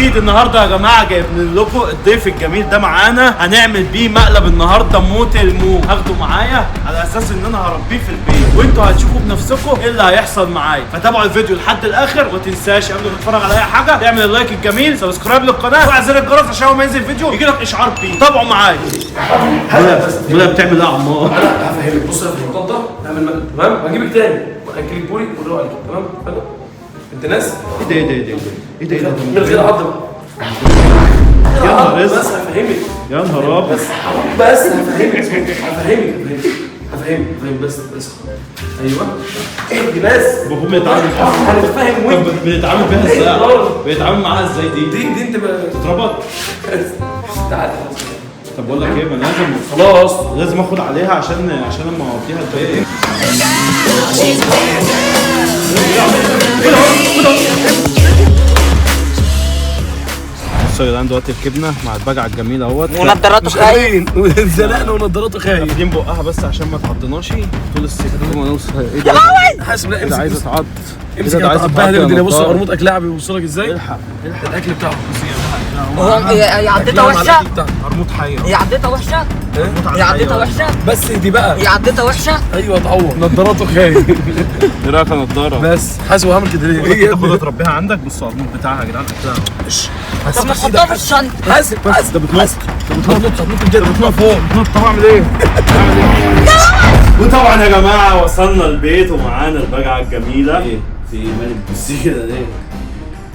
جديد النهارده يا جماعه. جايب لكم الضيف الجميل ده معانا، هنعمل بيه مقلب النهارده موت الموت. هاخده معايا على اساس ان انا هربيه في البيت، وانتوا هتشوفوا بنفسكم ايه اللي هيحصل معايا. فتابعوا الفيديو لحد الاخر، وما تنساش قبل ما تتفرج على اي حاجه تعمل اللايك الجميل، سبسكرايب للقناه، وفعل زر الجرس عشان لما ينزل فيديو يجيلك اشعار بيه. تابعوا معايا. ولا بتعمل ايه يا عمار؟ انا هفهمك. بص في الموضوع ده نعمل مقلب تمام، هجيبك تاني وهنكلك بوري والرؤى تمام. حلو. انت ناس ايه ده من غير عض بقى. يا نهار بس هفهمك. يا نهار ابيض. بس هفهمك بس ايوه اهدي بس. المفروض بيتعامل هنتفاهم وين بنتعامل بيها ازاي؟ بيتعامل معاها ازاي دي انت بقى تتربط. تعال. طب بقول لك ايه، ما لازم خلاص لازم اخد عليها عشان لما اوديها البيت. بصوا يا جدعان دلوقتي ركبنا مع البجعه الجميل اهوت، ونضاراته خاين وزنقنا ونضاراته خاين. قافلين بقها بس عشان ما تعضناش طول السكه. ايه ده؟ حاسب لا ده عايز اتعض. امسك الدنيا. بص قرموط اكلاعي بيوصلك ازاي. الحق الاكل بتاعه. هي عدتها وحشه. قرموط حيه. هي عدتها وحشه. هي عدتها وحشه. بس دي بقى هي عدتها وحشه. ايوه اتعور نضاراته خاين. ايه رايك يا نضاره؟ بس حاسب وهعمل كده ليه؟ ايه تاخدها تربيها عندك. بصوا القرموط بتاعها يا جدعان اكلها. طب ما تحطها في الشنطه. حاسب بس ده بتنط بجد بتنط فوق. طب اعمل ايه؟ وطبعا يا جماعه وصلنا البيت ومعانا البجعه الجميله. ايه في مالك بتبصي كده ليه؟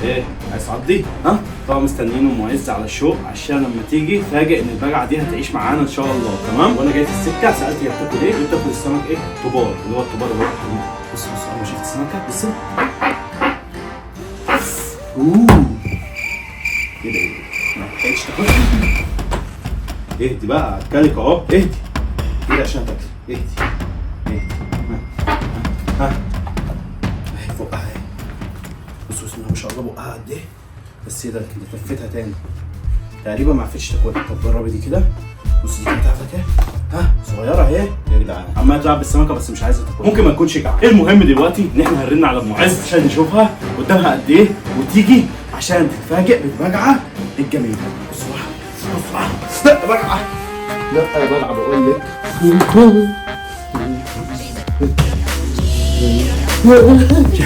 ايه عايز تعضي؟ ها؟ طبعا مستنيين ام عز على الشوق عشان لما تيجي فاجئ ان البجعه دي هتعيش معانا ان شاء الله. تمام. وانا جاي في السكه سالت هي بتاكل ايه؟ بتاكل السمك ايه؟ طبار، اللي هو الطبار اللي هو الحديد. بص اول ما شفت السمكه بص. ايه ده؟ ما لحقتش تاكل. اهدي بقى اكلك اهو. اهدي كده عشان تاكل. اهدي ها اهي فوقها اهي. بصوا بسم الله ما شاء الله بقها قد ايه. بس كده لفيتها تاني تقريبا ما عرفتش تاكلها. طب جربي دي كده. بص دي كده بتاعتك ايه. ها صغيره اهي يا جدعان. عماله تلعب بالسمكه بس مش عايزه تاكلها. ممكن ما تكونش جعانه. المهم دلوقتي ان احنا هنرن على ام عز عشان نشوفها قدامها قد ايه وتيجي عشان تتفاجئ بالبجعه الجميله. بصوا لا بجعه. لا يا بجعه بقول لك.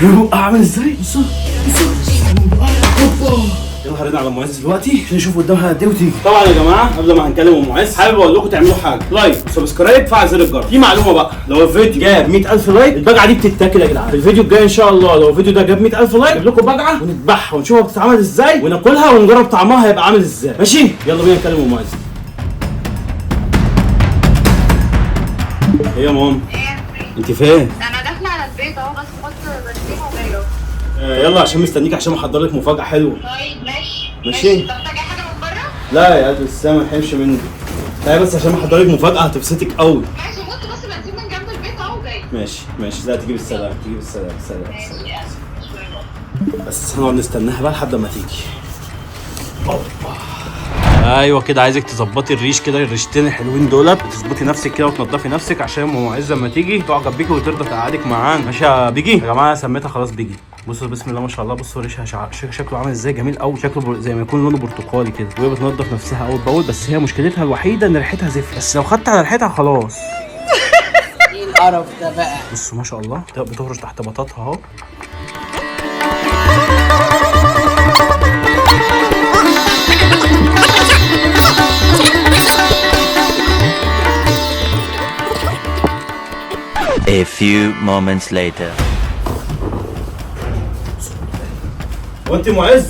شوفوا اعمل ازاي. بصوا يلا هرن على ام عز دلوقتي عشان نشوف قدامها قد ايه وتيجي. طبعا يا جماعه قبل ما هنكلم ام عز حابب اقول لكم تعملوا حاجه، لايك وسبسكرايب وفعل زر الجرس. في معلومه بقى، لو الفيديو جاب 100,000 لايك البجعه دي بتتاكل يا جدعان. في الفيديو الجاي ان شاء الله لو الفيديو ده جاب 100,000 لايك نجيب لكم بجعه ونذبحها ونشوفها بتتعمل ازاي وناكلها ونجرب طعمها هيبقى عامل ازاي. ماشي يلا بينا نكلم ام عز. ايه يا ماما؟ انت فين؟ انا داخله على البيت اهو، بس بنزين وجايه. يلا عشان مستنيك عشان محضر لك مفاجاه حلوه. طيب ماشي. طب محتاجه حاجه من بره؟ لا يا قلب السما ما تحرمش مني. تعالي بس عشان محضر لك مفاجاه هتبسطك قوي. ماشي ممكن بس بنزين من جنب البيت اهو جاي. ماشي لا تيجي بالسلامه. سلام. ماشي بس هنقعد نستناها بقى لحد ما تيجي. ايوه كده عايزك تظبطي الريش كده، الريشتين الحلوين دولت، وتظبطي نفسك كده وتنضفي نفسك عشان ام عز لما تيجي تعجب بيكي وترضى تقعدك معانا. ماشي يا بيجي؟ يا جماعه سميتها خلاص بيجي. بصوا بسم الله ما شاء الله. بصوا ريشها شكله عامل ازاي جميل قوي. شكله زي ما يكون لونه برتقالي كده، وهي بتنضف نفسها اول باول. بس هي مشكلتها الوحيده ان ريحتها زفت، بس لو خدت على ريحتها خلاص. ايه القرف ده بقى؟ بصوا ما شاء الله بتهرش تحت بطاطها اهو. A few moments later. وانت معز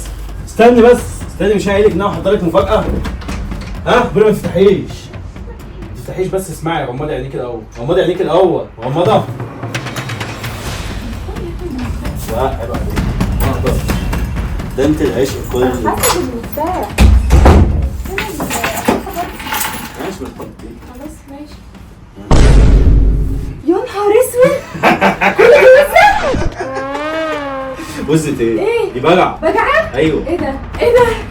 استني بس استني، مش هقولك ان انا هحضر لك مفاجاه. ها قبل ما تفتحيش بس اسمعي. غمضي عينيك الاول. غمضها. لا عيب عليك. ده انت العشق كله. ماشي خلاص ماشي. يا نهار اسود. كل ده وزت ايه؟ ايه؟ دي بجعه. ايوه. ايه ده؟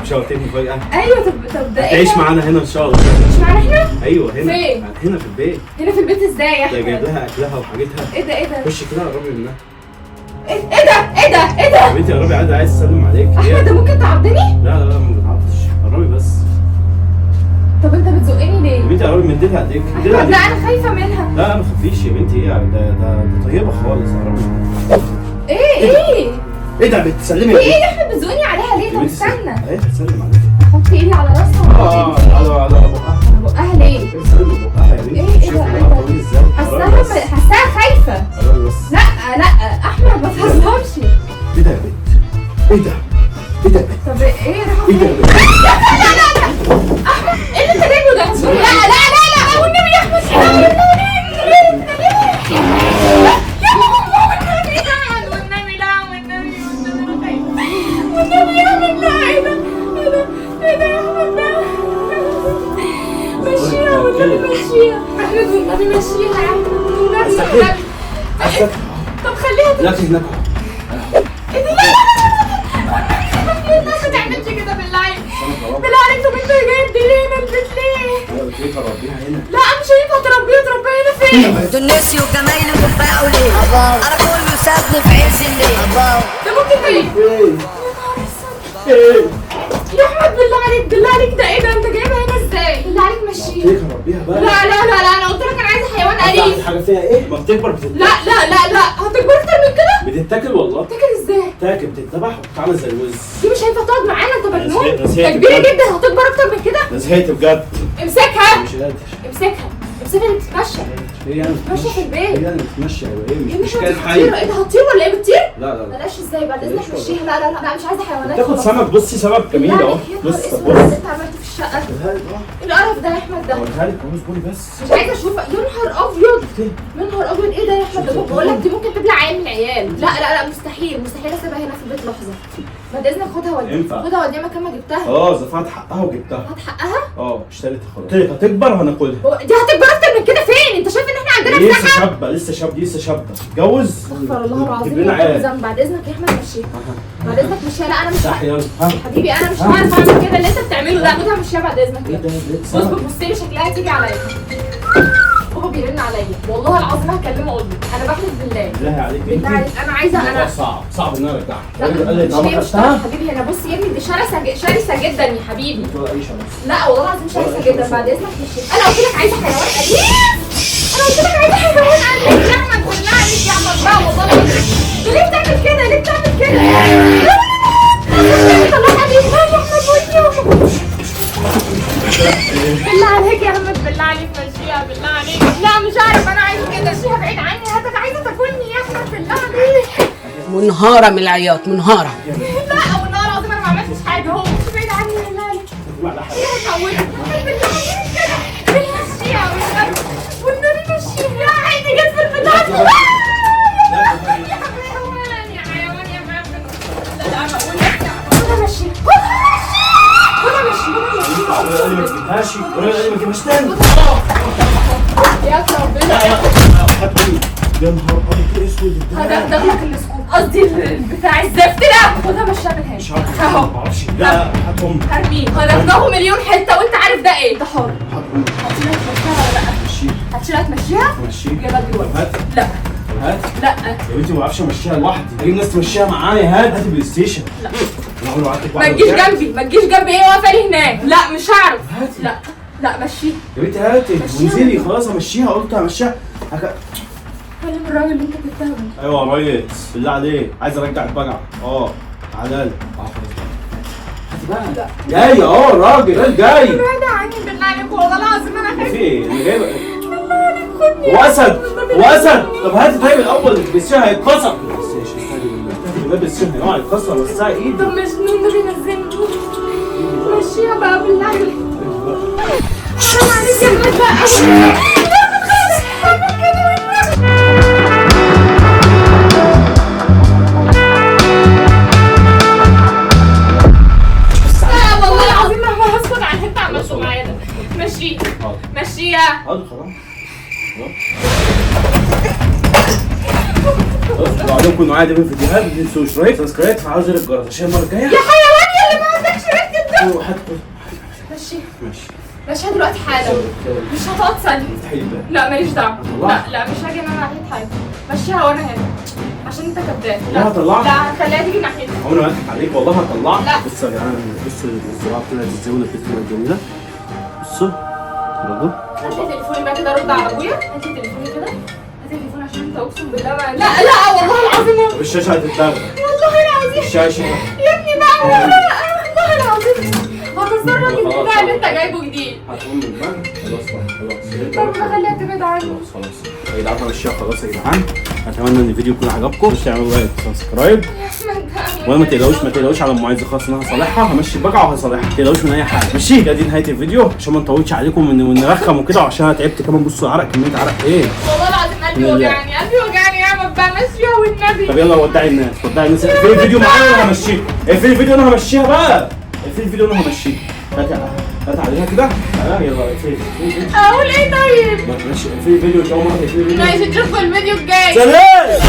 مش قلت لك مفاجاه؟ ايوه طب ده ايه؟ تعيش معانا هنا ان شاء الله. مش معانا احنا؟ ايوه هنا. فين؟ هنا في البيت. هنا في البيت ازاي يا ده احمد؟ جايب لها اكلها وحاجتها. ايه ده؟ خش كده قربي منها. ايه ده ايه ده ايه ده؟ يا بنتي قربي عادي، عايز اسلم عليك. احمد ده ممكن تعضني؟ لا لا لا، ما بتعرفش، قربي بس. طب انت بتزقني ليه؟ يا بنتي قربي، مديلها ايديك، مديلها احمد لا ايديك. انا خايفه منها. لا ما تخافيش يا بنتي، ايه ده طيبه خالص، قربي. ايه؟ ايه ده بتسلمي في عليك؟ ايه يا احمد بتزقني عليها ليه؟ طب استنى ايه بتسلم عليك. احط ايدي على راسها على بقها. بقها ليه؟ بتسلم بقها يا بنتي. ايه شوفي ده؟ بقها طويل ازاي. قربي بس. حاساها خايفه. قربي بس. لا احمد ما تهزرش. ايه ده يا بنت؟ ايه ده؟ ايه ده يا بنت؟ طب ايه راح ايه ده يا بنت؟ لا احمد ايه اللي انت جايبه ده؟ لا والنبي يا احمد والنبي يا احمد لا ايه ده يا احمد ده؟ مشيها والنبي مشيها احمد والنبي مشيها يا احمد والنبي طب خليها لا هناك. ايه ده؟ لا ما تعملش كده بالله عليك. بالله عليك طب انت جايب دي ليه من البيت ليه؟ انا قلت لك اربيها هنا. لا مش هينفع تربيها هنا فين؟ دول نسيوا جمايل وكفاء ليه؟ انا كله سابني في عز الليل. ده ممكن ايه؟ ايه؟ ايه؟ يا احمد بالله عليك ده ايه ده؟ انت جايبها هنا ازاي؟ بالله عليك قلت مشيها. لك اربيها بقى. لا انا قلت لك انا عايزه حيوان اليف. حاجه فيها ايه؟ ما بتكبر بتتاكل. لا هتكبر اكتر من كده؟ بتتاكل والله. تاكل ازاي؟ تاكل بتتذبح وبتتعمل زي الوز. دي مش هينفع تقعد معانا انت مجنون؟ أنا ده زهقت كبيره بجد. جدا هتكبر اكتر من كده؟ انا زهقت بجد. امسكها مش قادر. امسكها اللي بتتمشى. هي يعني ماشية في البيت. هي اللي بتتمشى يا ايه؟ يا مش ابني كائن هتطير. حي. ايه ده هتطير ولا ايه بتطير؟ لا بلاش ازاي بعد اذنك بلاش مشيها. لا مش عايزه حيوانات تاخد خلاص. سمك. بصي سمك جميل لا، اهو. يا نهار بص اسود بص. اللي انت عملته في الشقه. ايه القرف ده يا احمد ده؟ اوريها لك اهو، اصبري بس. مش عايزه اشوفها. يا نهار ابيض يا نهار ابيض ايه ده يا احمد؟ ده بقول لك دي ممكن تبلع عين من العيال. لا مستحيل اسيبها هنا في البيت لحظه. بعد اذنك ينفع. خدها وديها مكان ما جبتها. خلاص دفعت حقها وجبتها. هات حقها؟ اشتريتها خلاص. قلت لك هتكبر وهناكلها. دي هتكبر اكتر من كده فين؟ انت شايف ان احنا عندنا لسه مساحه؟ شابه لسه شابه تتجوز. استغفر الله العظيم تجيب لنا يا رب عيال. ذنب. بعد اذنك يا احمد مشيها. بعد اذنك مشيها. لا انا مش صح يلا. حبيبي انا مش هعرف اعمل كده اللي انت بتعمله ده. خدها مشيها بعد اذنك. ايه ده؟ بص بتبص لي شكلها تيجي عليا. هو بيرن عليا والله العظيم هكلمه اقول له انا بحلف بالله. بالله عليك بالله عليك انا عايزه انا صعب ان انا ارجعها. لا الراجل قال لي مش طالما هي مش خدتها حبيبي انا بص يا ابني دي شرسه جدا يا حبيبي. ولا اي شرف. لا والله العظيم شرسه جدا. بعد اذنك مش انا قلت لك عايزه حيوان اليف. انا قلت لك عايزه حيوان اليف يا احمد. بالله عليك يا احمد بقى والله انت ليه بتعمل كده؟ طلعها لي يا احمد بالله عليك يا احمد بالله عليك مشيها بالله عليك. لا مش عارف انا عايزه كده مشيها بعيد عني. هاتك عايزه تاكلني يا احمد بالله عليك. منهارة من العياط منهارة. لا والله العظيم انا ما عملتش حاجه. هو مش بعيد عني بالله عليك. هي هتعودك بالله عليك كده. مشيها والنبي مشيها. لا عادي جت في البتاع. يا حيوان يا حيوان. لا بقول لك خدها مشيها. الراجل قال لي ما تجيبهاش. الراجل قال لي ما تجيبهاش تاني. يا ربنا يا نهار ابيض اسود. هدخلك السكوب قصدي بتاع الزفت ده. خدها مشيها بالهادي. مش عارف اهو ما اعرفش. لا هاتهم. هرميه. هنفضله مليون حته وانت عارف ده ايه. ده حر. هاتهم. هتشيلها تمشيها ولا لا؟ مشي. هتشيلها تمشيها؟ مشي. يلا دلوقتي. هات. لا هات. لا يا بنتي ما بعرفش امشيها لوحدي. اجيب ناس تمشيها معايا. هات بلاي ستيشن. لا انا عمري ما قعدت ما تجيش جنبي ايه واقفه لي هناك. لا مش هعرف. هاتي. لا مشيها. يا بنتي هاتي وانزلي خلاص. همشيها. قلت همشيها. كلم الراجل اللي انت بتتهمه. ايوه يا ريس بالله عليك عايز ارجع البجعه. تعالى لي. هاتي بقى. جاي الراجل جاي. ابعد عني بالله عليك والله العظيم انا خايفه. في ايه اللي جايبه؟ بالله عليك خدني. واسد. طب هاتي طيب الاول. البلايستيشن هيتكسر. البلايستيشن هيقع يتكسر. وسعي ايدي. طب مجنون ده بينزلني. مشيها بقى بالله عليك. حرام عليك يا احمد بقى. والله العظيم مهما هسكت عن اللي انت عملته معايا ده. مشيها. خلاص. وبعدين كنتوا عادي في الفيديوهات. ما تنسوش سبسكرايب وتفعلوا زر الجرس عشان المره الجايه. يا حيوان يا اللي ما عندكش ريحه الدم. ماشي. مشيها دلوقتي حالا. مش هتقعد ثانيه. افتحي الباب. لا ماليش دعوه. والله. لا مش هاجي انا ناحيه حاجه. مشيها وانا هنا. عشان انت كداب. والله هطلعك. لا خليها تيجي ناحيتي. عمري ما اضحك عليك والله هطلعك. لا. بصوا يا جدعان بصوا الزراعه طلعت ازاي والنتيجه الجميله. بصوا برضه هات لي تليفوني بقى كده رد على ابويا. هات لي تليفوني كده. هات لي تليفوني عشان انت اقسم بالله ما لا والله العظيم. طب الشاشه هتتلغى. والله العظيم. الشاشه يا ابني بقى والله العظيم هتصرف البتاع اللي انت جايبه جديد. هتقوم من البنك خلاص خلاص. طب خليها تبعد عني. خلاص يا جدعان همشيها خلاص يا جدعان. اتمنى ان الفيديو يكون عجبكم. تعملوا لايك وسبسكرايب وما تقلقوش على ام معز خالص. انا هصالحها همشي البقعه وهصالحها. ما تقلقوش من اي حاجه ماشي. دي نهايه الفيديو عشان ما نطولش عليكم ونرخم وكده عشان انا تعبت كمان. بصوا العرق كميه عرق ايه. والله العظيم قلبي وجعني يا ما بقى ماشيه والنبي. طب يلا ودعي الناس اقفلي الفيديو معايا وانا همشيها. اقفلي الفيديو انا همشيها بقى. اقفلي الفيديو انا همشيها. هات عليها كده. يلا اقفلي. اقول ايه طيب؟ ماشي اقفلي الفيديو ان شاء الله. ماشي نشوفكم الفيديو الجاي. سلام.